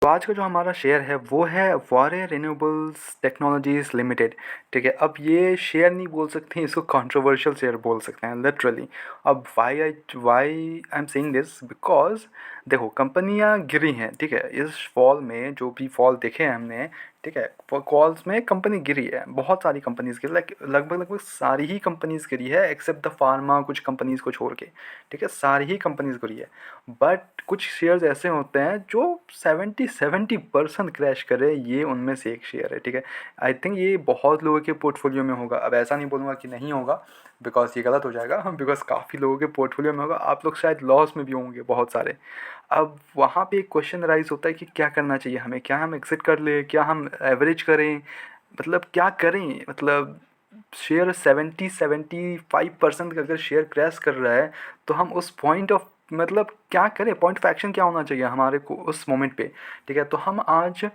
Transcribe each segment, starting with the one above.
तो आज का जो हमारा शेयर है वो है वारे रिन्यूएबल्स टेक्नोलॉजीज लिमिटेड। ठीक है, अब ये शेयर नहीं बोल सकते हैं, इसको कंट्रोवर्शियल शेयर बोल सकते हैं लिटरली। अब why I am saying this because देखो कंपनियां गिरी हैं। ठीक है, इस फॉल में जो भी फॉल देखे हैं हमने, ठीक है, कॉल्स में कंपनी गिरी है, बहुत सारी कंपनीज गिरी, लगभग लगभग सारी ही कंपनीज गिरी है एक्सेप्ट द फार्मा कुछ कंपनीज को छोड़ के। ठीक है, सारी ही कंपनीज गिरी है। बट कुछ शेयर्स ऐसे होते हैं जो 70% क्रैश करे, ये उनमें से एक शेयर है। ठीक है, आई थिंक ये बहुत लोगों के पोर्टफोलियो में होगा। अब ऐसा नहीं बोलूँगा कि नहीं होगा, बिकॉज ये गलत हो जाएगा, बिकॉज काफ़ी लोगों के पोर्टफोलियो में होगा। आप लोग शायद लॉस में भी होंगे बहुत सारे। अब वहाँ पे एक क्वेश्चन राइज होता है कि क्या करना चाहिए हमें, क्या हम एग्जिट कर लें, क्या हम एवरेज करें, मतलब क्या करें। मतलब शेयर 75% का अगर शेयर क्रैश कर रहा है, तो हम उस पॉइंट ऑफ मतलब क्या करें, पॉइंट ऑफ एक्शन क्या होना चाहिए हमारे को उस मोमेंट पे। ठीक है, तो हम आज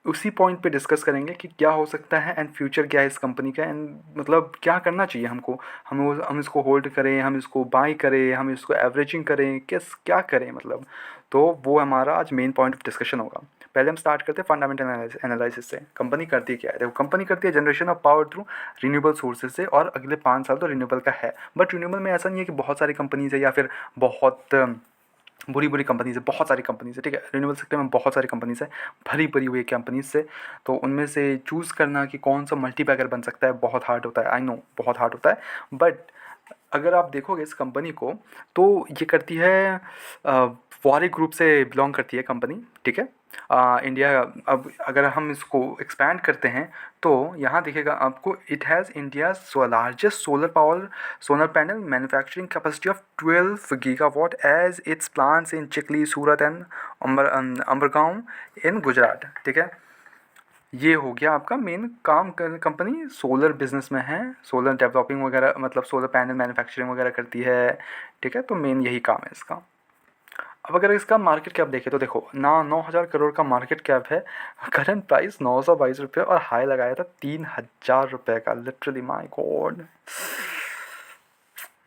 उसी पॉइंट पे डिस्कस करेंगे कि क्या हो सकता है एंड फ्यूचर क्या है इस कंपनी का, एंड मतलब क्या करना चाहिए हमको। हम इसको होल्ड करें, हम इसको बाई करें, हम इसको एवरेजिंग करें, किस क्या करें मतलब। तो वो हमारा आज मेन पॉइंट ऑफ डिस्कशन होगा। पहले हम स्टार्ट करते हैं फंडामेंटल एनालिसिस से। कंपनी करती क्या है, देखो कंपनी करती है generation of power through renewable sources से, और अगले 5 साल तो रिन्यूएबल का है। बट रिन्यूएबल में ऐसा नहीं है कि बहुत सारी कंपनीज है या फिर बहुत बुरी बुरी कंपनीज़ है, बहुत सारी कंपनीज़ है। ठीक है, रिन्यूएबल सेक्टर में बहुत सारी कंपनीज़ है, भरी भरी हुई कंपनीज से। तो उनमें से चूज़ करना कि कौन सा मल्टीबैगर बन सकता है बहुत हार्ड होता है, आई नो बहुत हार्ड होता है। बट अगर आप देखोगे इस कंपनी को, तो ये करती है वारी ग्रुप से बिलोंग करती है कंपनी। ठीक है, इंडिया, अब अगर हम इसको एक्सपैंड करते हैं तो यहाँ दिखेगा आपको, it has India largest solar panel manufacturing capacity of 12 gigawatt as its plants in Chikhli, Surat and Umbergaon in Gujarat. ठीक है, ये हो गया आपका मेन काम कर, कंपनी सोलर बिजनेस में है, सोलर डेवलपिंग वगैरह, मतलब सोलर पैनल मैन्युफैक्चरिंग वगैरह करती है। ठीक है, तो मेन यही काम है इसका। अब अगर इसका मार्केट कैप देखें तो देखो ना, 9,000 करोड़ का मार्केट कैप है। करंट प्राइस 922 रुपये, और हाई लगाया था 3,000 रुपये का। लिटरली माई गॉड,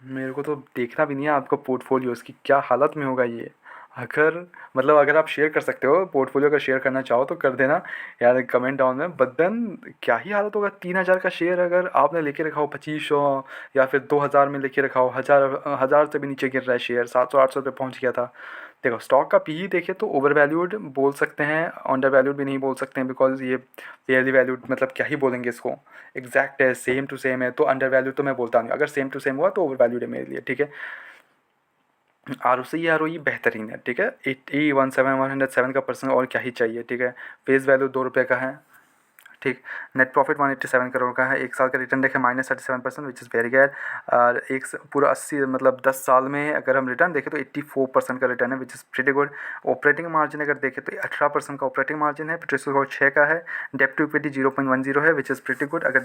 मेरे को तो देखना भी नहीं है आपका पोर्टफोलियो, इसकी क्या हालत में होगा ये। अगर मतलब अगर आप शेयर कर सकते हो पोर्टफोलियो का, शेयर करना चाहो तो कर देना यार कमेंट डाउन में। बट देन क्या ही हालत होगा, 3,000 का शेयर अगर आपने लेके रखा हो 2500 या फिर 2,000 में लेके रखा हो, हज़ार से भी नीचे गिर रहा है शेयर, 700 800 रुपये पहुँच गया था। देखो स्टॉक का पीई देखे तो ओवर वैल्यूड बोल सकते हैं, अंडर वैल्यूड भी नहीं बोल सकते हैं, बिकॉज ये फेयरली वैल्यूड मतलब क्या ही बोलेंगे इसको। एग्जैक्ट है, सेम टू सेम है, तो अंडर वैल्यूड तो मैं बोलता नहीं, अगर सेम टू सेम हुआ तो ओवर वैल्यूड है मेरे लिए। ठीक है, आर ओ ई बेहतरीन है। ठीक है, 107 का परसेंट, और क्या ही चाहिए। ठीक है, फेस वैल्यू 2 रुपये का है। ठीक, नेट प्रॉफिट 187 करोड़ का है। एक साल का रिटर्न देखें -37%, विच इज़ वेरी गैड। और पूरा 80 मतलब 10 साल में अगर हम रिटर्न देखें तो 84% का रिटर्न है, which is pretty good. Operating margin अगर देखें तो 18% का ऑपरेटिंग मार्जिन है, पिछले साल 6 का है। डेप्ट टू इक्विटी 0.10 है, विच इज़ प्रीटी गुड। अगर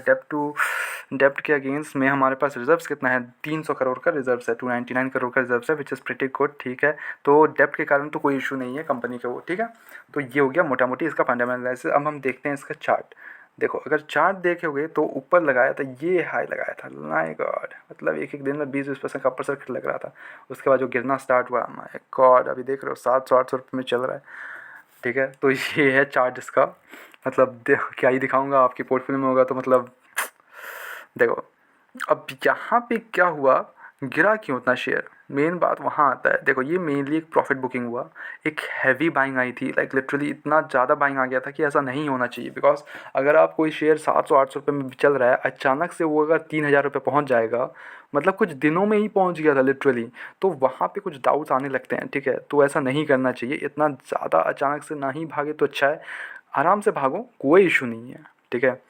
डेप्ट के अगेंस्ट में हमारे पास रिजर्व्स कितना है, 300 करोड़ का रिजर्व्स है, 299 करोड़ का रिजर्व्स है, विच इज़ प्रीटी गुड। ठीक है, तो डेप्ट के कारण तो कोई इशू नहीं है कंपनी का वो। ठीक है, तो ये हो गया मोटा मोटी इसका फंडामेंटल एनालिसिस। अब हम देखते हैं इसका चार्ट। देखो अगर चार्ट देखोगे तो ऊपर लगाया था, ये हाई लगाया था, माय गॉड, मतलब एक एक दिन में 20-20% का अपर सर्किट लग रहा था। उसके बाद जो गिरना स्टार्ट हुआ, माय गॉड, अभी देख रहे हो 700-800 रुपये में चल रहा है। ठीक है, तो ये है चार्ट इसका। मतलब क्या ही दिखाऊंगा, आपके पोर्टफोलियो में होगा तो मतलब देखो। अब यहाँ पे क्या हुआ, गिरा क्यों उतना शेयर, मेन बात वहाँ आता है। देखो ये मेनली एक प्रॉफिट बुकिंग हुआ, एक हैवी बाइंग आई थी, लाइक लिटरली इतना ज़्यादा बाइंग आ गया था कि ऐसा नहीं होना चाहिए। बिकॉज अगर आप कोई शेयर 700-800 रुपये में चल रहा है, अचानक से वो अगर 3,000 रुपये पहुँच जाएगा, मतलब कुछ दिनों में ही पहुँच गया था लिटरली, तो वहाँ पे कुछ डाउट्स आने लगते हैं। ठीक है, तो ऐसा नहीं करना चाहिए, इतना ज़्यादा अचानक से ना ही भागे तो अच्छा है। आराम से भागो, कोई इशू नहीं है। ठीक है,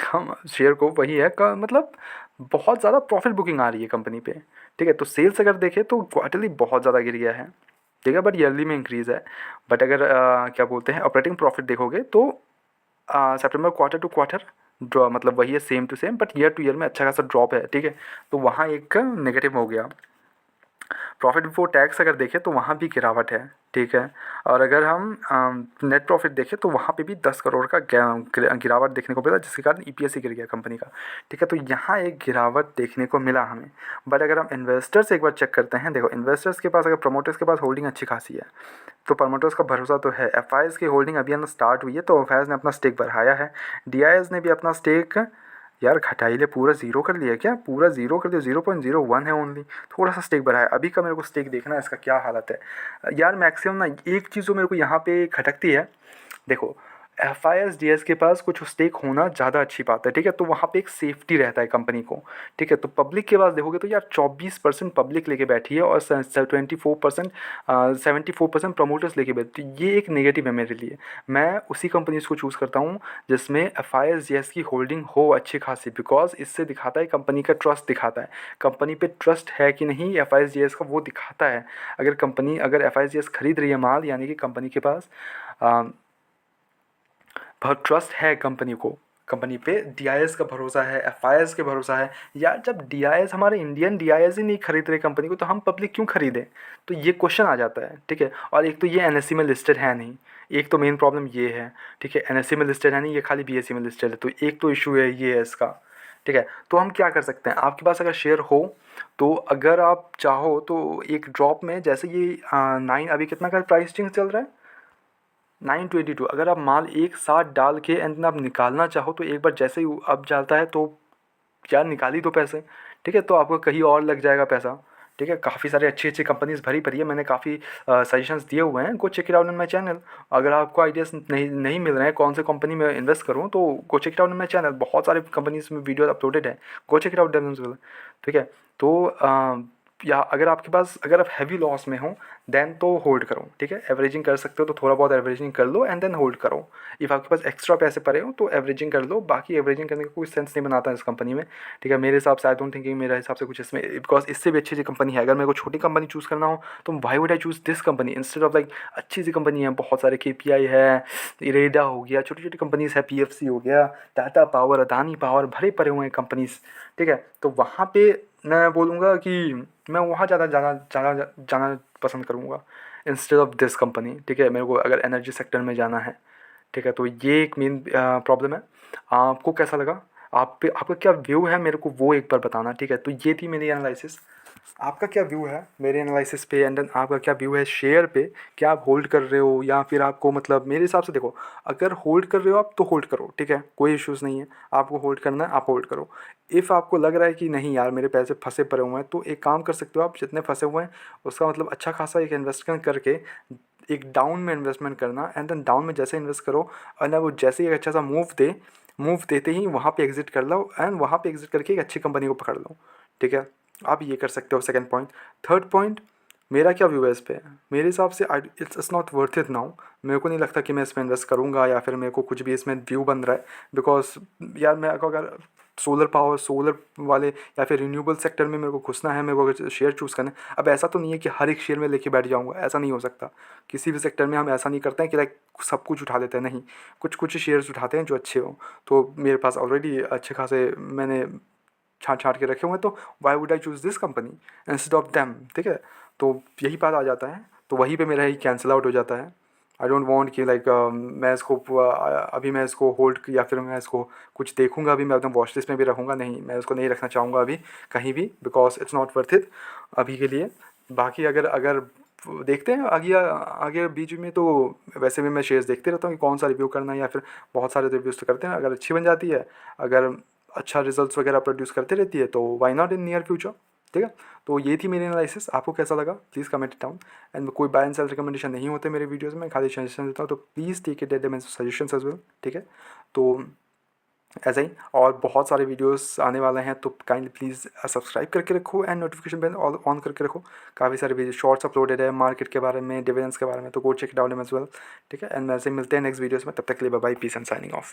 हम शेयर को वही है का मतलब बहुत ज़्यादा प्रॉफिट बुकिंग आ रही है कंपनी पे। ठीक है, तो सेल्स अगर देखें तो क्वार्टरली बहुत ज़्यादा गिर गया है। ठीक है, बट ईयरली में इंक्रीज़ है। बट अगर क्या बोलते हैं ऑपरेटिंग प्रॉफिट देखोगे तो सितंबर क्वार्टर टू क्वार्टर ड्रॉ, मतलब वही है same to same, but year to year में अच्छा खासा ड्रॉप है। ठीक है, तो वहाँ एक नेगेटिव हो गया। प्रॉफिट बिफोर टैक्स अगर देखें तो वहाँ भी गिरावट है, ठीक है। और अगर हम नेट प्रॉफिट देखें तो वहाँ पे भी 10 करोड़ का गिरावट देखने को मिला, जिसके कारण ईपीएस ही गिर गया कंपनी का, ठीक है। तो यहाँ एक गिरावट देखने को मिला हमें। बट अगर हम इन्वेस्टर्स एक बार चेक करते हैं, देखो इन्वेस्टर्स के पास, अगर प्रमोटर्स के पास होल्डिंग अच्छी खासी है तो प्रमोटर्स का भरोसा तो है। एफ की होल्डिंग अभी ना स्टार्ट हुई है, तो एफ ने अपना स्टेक बढ़ाया है। डी ने भी अपना स्टेक यार घटा ही ले, पूरा ज़ीरो कर लिया क्या, पूरा ज़ीरो कर दिया, 0.01 है ओनली, थोड़ा सा स्टेक बढ़ाया। अभी का मेरे को स्टेक देखना है इसका क्या हालत है यार। मैक्सिमम ना एक चीज़ जो मेरे को यहाँ पे खटकती है, देखो एफ के पास कुछ स्टेक होना ज़्यादा अच्छी बात है, ठीक है। तो वहाँ पे एक सेफ्टी रहता है कंपनी को, ठीक है। तो पब्लिक के पास देखोगे तो यार 24% पब्लिक लेके बैठी है और 74% प्रमोटर्स लेके बैठी है। ये एक नेगेटिव है मेरे लिए। मैं उसी कंपनीज को चूज़ करता हूँ जिसमें एफ की होल्डिंग हो अच्छी खासी, बिकॉज इससे दिखाता है कंपनी का ट्रस्ट, दिखाता है कंपनी पे ट्रस्ट है कि नहीं एफ का, वो दिखाता है। अगर एफ खरीद रही है माल, यानी कि कंपनी के पास बहुत ट्रस्ट है कंपनी को, कंपनी पे डी का भरोसा है, एफ के भरोसा है। यार जब डी हमारे इंडियन डी ही नहीं खरीद रहे कंपनी को, तो हम पब्लिक क्यों खरीदें? तो ये क्वेश्चन आ जाता है, ठीक है। और एक तो ये एन में लिस्टेड है नहीं, एक तो मेन प्रॉब्लम ये है, ठीक है। एन में लिस्टेड है नहीं, ये खाली बी में लिस्टेड है, तो एक तो इशू है ये है इसका, ठीक है। तो हम क्या कर सकते हैं, आपके पास अगर शेयर हो तो अगर आप चाहो तो एक ड्रॉप में, जैसे ये 9 अभी कितना का प्राइसिंग चल रहा है, 922, अगर आप माल एक साथ डाल के एंड आप निकालना चाहो तो एक बार जैसे ही अब जाता है तो यार निकाल ही दो पैसे, ठीक है। तो आपको कहीं और लग जाएगा पैसा, ठीक है। काफ़ी सारे अच्छी अच्छी कंपनीज भरी पड़ी है, मैंने काफ़ी सजेशंस दिए हुए हैं, go check it out in my channel. अगर आपको आइडियाज़ नहीं मिल रहे हैं कौन से कंपनी में इन्वेस्ट करूँ, तो go check it out in my channel, बहुत सारे कंपनीज में वीडियो अपलोडेड है, go check it out them as well, ठीक है। तो या अगर आपके पास, अगर आप हैवी लॉस में हो देन तो होल्ड करो, ठीक है। एवरेजिंग कर सकते हो तो थोड़ा बहुत एवरेजिंग कर लो एंड देन होल्ड करो। इफ़ आपके पास एक्स्ट्रा पैसे पड़े हो तो एवरेजिंग कर लो, बाकी एवरेजिंग करने का कोई सेंस नहीं बनाता है इस कंपनी में, ठीक है। मेरे हिसाब से आई डोंट थिंकिंग, मेरे हिसाब से कुछ इसमें, बिकॉज इससे भी अच्छी कंपनी है। अगर मेरे को छोटी कंपनी चूज़ करना हो तो why would I choose this company instead of like अच्छी सी कंपनी है, बहुत सारे KPI है, इरेडा हो गया, छोटी छोटी कंपनीज है, PFC हो गया, टाटा पावर, अदानी पावर, भरे पड़े हुए हैं कंपनीज, ठीक है। तो वहाँ पे मैं बोलूँगा कि मैं वहाँ जाना पसंद करूँगा इंस्टेड ऑफ दिस कंपनी, ठीक है। मेरे को अगर एनर्जी सेक्टर में जाना है, ठीक है। तो ये एक मेन प्रॉब्लम है। आपको कैसा लगा, आपका क्या व्यू है, मेरे को वो एक बार बताना, ठीक है। तो ये थी मेरी एनालिसिस, आपका क्या व्यू है मेरे एनालिसिस पे, एंड देन आपका क्या व्यू है शेयर पे, क्या आप होल्ड कर रहे हो या फिर आपको, मतलब मेरे हिसाब से देखो, अगर होल्ड कर रहे हो आप तो होल्ड करो, ठीक है, कोई इश्यूज़ नहीं है। आपको होल्ड करना है आप होल्ड करो। इफ़ आपको लग रहा है कि नहीं यार मेरे पैसे फंसे पड़े हुए हैं, तो एक काम कर सकते हो आप, जितने फंसे हुए हैं उसका मतलब अच्छा खासा एक इन्वेस्टमेंट करके एक डाउन में इन्वेस्टमेंट करना, एंड देन डाउन में जैसे इन्वेस्ट करो और ना वो जैसे ही एक अच्छा सा मूव देते ही वहाँ पे एग्जिट कर लो, एंड वहाँ पे एग्जिट करके एक अच्छी कंपनी को पकड़ लो, ठीक है। आप ये कर सकते हो, सेकंड पॉइंट। थर्ड पॉइंट, मेरा क्या व्यू है इस पे, मेरे हिसाब से it's not worth it now. मेरे को नहीं लगता कि मैं इसमें इन्वेस्ट करूँगा या फिर मेरे को कुछ भी इसमें व्यू बन रहा है, बिकॉज यार मैं अगर सोलर पावर, सोलर वाले या फिर रिन्यूएबल सेक्टर में मेरे को घुसना है, मेरे को अगर शेयर चूज़ करना है, अब ऐसा तो नहीं है कि हर एक शेयर में लेके बैठ जाऊँगा, ऐसा नहीं हो सकता। किसी भी सेक्टर में हम ऐसा नहीं करते हैं कि लाइक सब कुछ उठा लेते हैं, नहीं, कुछ कुछ शेयर्स उठाते हैं जो अच्छे हों। तो मेरे पास ऑलरेडी अच्छे खासे मैंने छाँट के रखे हुए हैं, तो why would I choose this company instead of them, ठीक है। तो यही बात आ जाता है, तो वहीं पे मेरा ही कैंसिल आउट हो जाता है। आई डोंट वांट कि लाइक मैं इसको अभी मैं इसको होल्ड या फिर मैं इसको कुछ देखूंगा, अभी मैं एकदम वॉच लिस्ट में भी रखूँगा, नहीं, मैं इसको नहीं रखना चाहूँगा अभी कहीं भी, because it's not worth it अभी के लिए। बाकी अगर अगर देखते हैं आगे आगे बीच में, तो वैसे भी मैं शेयर्स देखते रहता हूँ कि कौन सा रिव्यू करना है, या फिर बहुत सारे रिव्यूज़ तो करते हैं, अगर अच्छी बन जाती है, अगर अच्छा रिजल्ट्स वगैरह प्रोड्यूस करते रहती है, तो why not in near future, ठीक है। तो ये थी मेरी एनालिसिस, आपको कैसा लगा प्लीज़ कमेंट डाउन। एंड कोई बाय एंड सेल रिकमेंडेशन नहीं होते मेरे वीडियोस में, खाली सजेशन देता हूँ, तो please take it at my suggestions as well, ठीक है। तो ऐसा ही और बहुत सारे वीडियोस आने वाले हैं, तो काइंडली प्लीज़ सब्सक्राइब करके रखो एंड नोटिफिकेशन बेल ऑन करके रखो। काफ़ी सारे वीडियो शॉर्ट्स अपलोडेड है मार्केट के बारे में, डिविडेंड्स के बारे में, तो go check it out as well, ठीक है। एंड ऐसे मिलते हैं नेक्स्ट वीडियोस में, तब तक के लिए bye bye, peace and signing of.